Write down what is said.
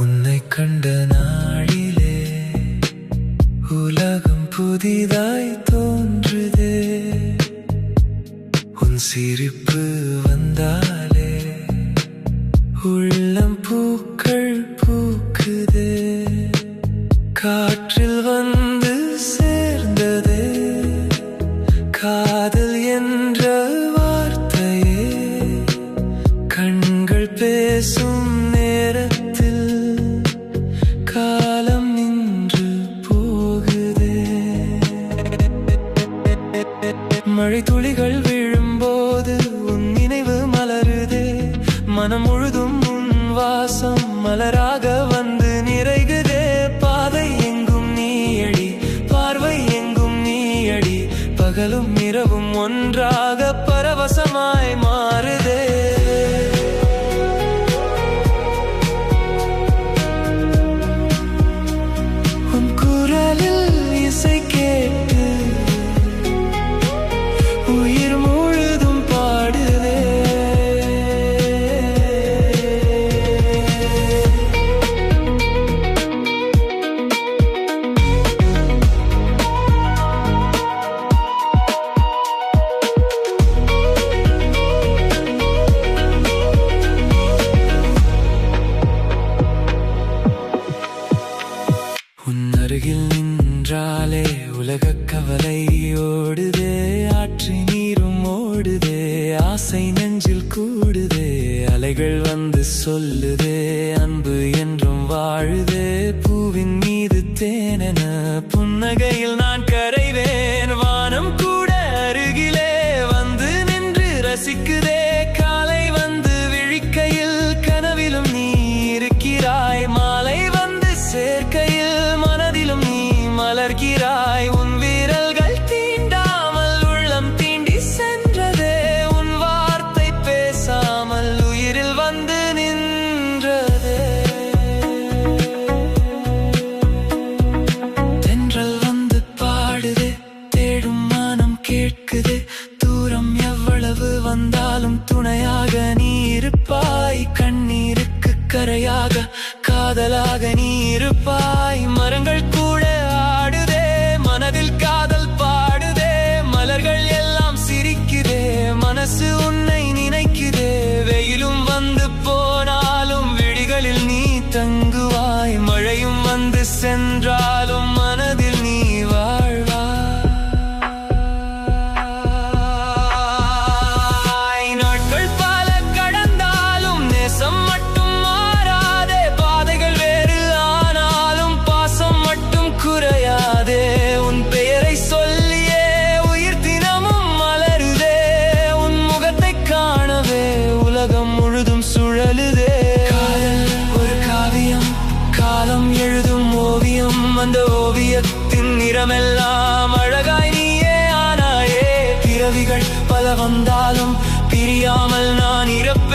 உன்னை கண்ட நாளிலே உலகம் புதிதாய் தோன்றுதே. உன் சிரிப்பு வந்தாலே உள்ளம் பூக்கள் பூக்குதே. காற்றில் வந்து சேர்ந்ததே காதல் என்ற வார்த்தையே. கண்கள் பேசும் நேரத்தில் காலம் நின்று போகுதே. மழை துளிகள் விழும்போது உன் நினைவு மலருதே. மனம் முழுதும் உன் வாசம் மலராக வந்து நிறைகுதே. பாதை எங்கும் நீயடி, பார்வை எங்கும் நீயடி. பகலும் இரவும் ஒன்றாக பரவசமாய் மாறுதே. உன் குரலில் இசை கேட்டு உயிர் முழுதும் பாடுதே. உன் அருகில் நின்றாலே உலக கவலை ஓடுதே. ஆற்று நீரும் ஓடுதே, ஆசை நெஞ்சில் கூடுதே. அலைகள் வந்து சொல்லுதே அன்பு என்றும் வாழுதே. பூவின் மீது தேனென புன்னகையில் நான் கரைவேன். வானம் கூட அருகிலே வந்து நின்று ரசிக்குதே. காலை வந்து விழிக்கையில் கனவிலும் நீ இருக்கிறாய். மாலை வந்து சேர்க்கையில் மனதிலும் நீ மலர்கிறாய். உன் வீரல்கள் தீண்டாமல் உள்ளம் தீண்டி சென்றதே. உன் வார்த்தை பேசாமல் உயிரில் வந்து நின்றதே. தென்றல் வந்து பாடுதே, தேடும் மனம் கேட்குதே. தூரம் எவ்வளவு வந்தாலும் துணையாக நீ இருப்பாய். கண்ணீருக்கு கரையாக காதலாக நீ இருப்பாய். மரங்கள் கூட ஆடுதே, மனதில் காதல் பாடுதே. மலர்கள் எல்லாம் சிரிக்குதே, மனசு உன்னை நினைக்குதே. வெயிலும் வந்து போனாலும் விழிகளில் நீ தங்குவாய். மழையும் வந்து சென்றாலும் மனதில் நீ வாழ்வாய். நாட்கள் பல கடந்தாலும் நேசம் மட்டும் மாறாதே. பாதைகள் வேறு ஆனாலும் பாசம் மட்டும் குறையாதே. உன் பெயரை சொல்லியே உயிர் தினமும் மலருதே. உன் முகத்தை காணவே உலகம் முழுதும் சுழலுதே. காதல் ஒரு காவியம், காலம் எழுதும் ஓவியம். அந்த ஓவியத்தின் நிறமெல்லாம் அழகாய் நீயே ஆனாயே. பிறவிகள் பல வந்தாலும் பிரியாமல் நான் இருப்பேன்.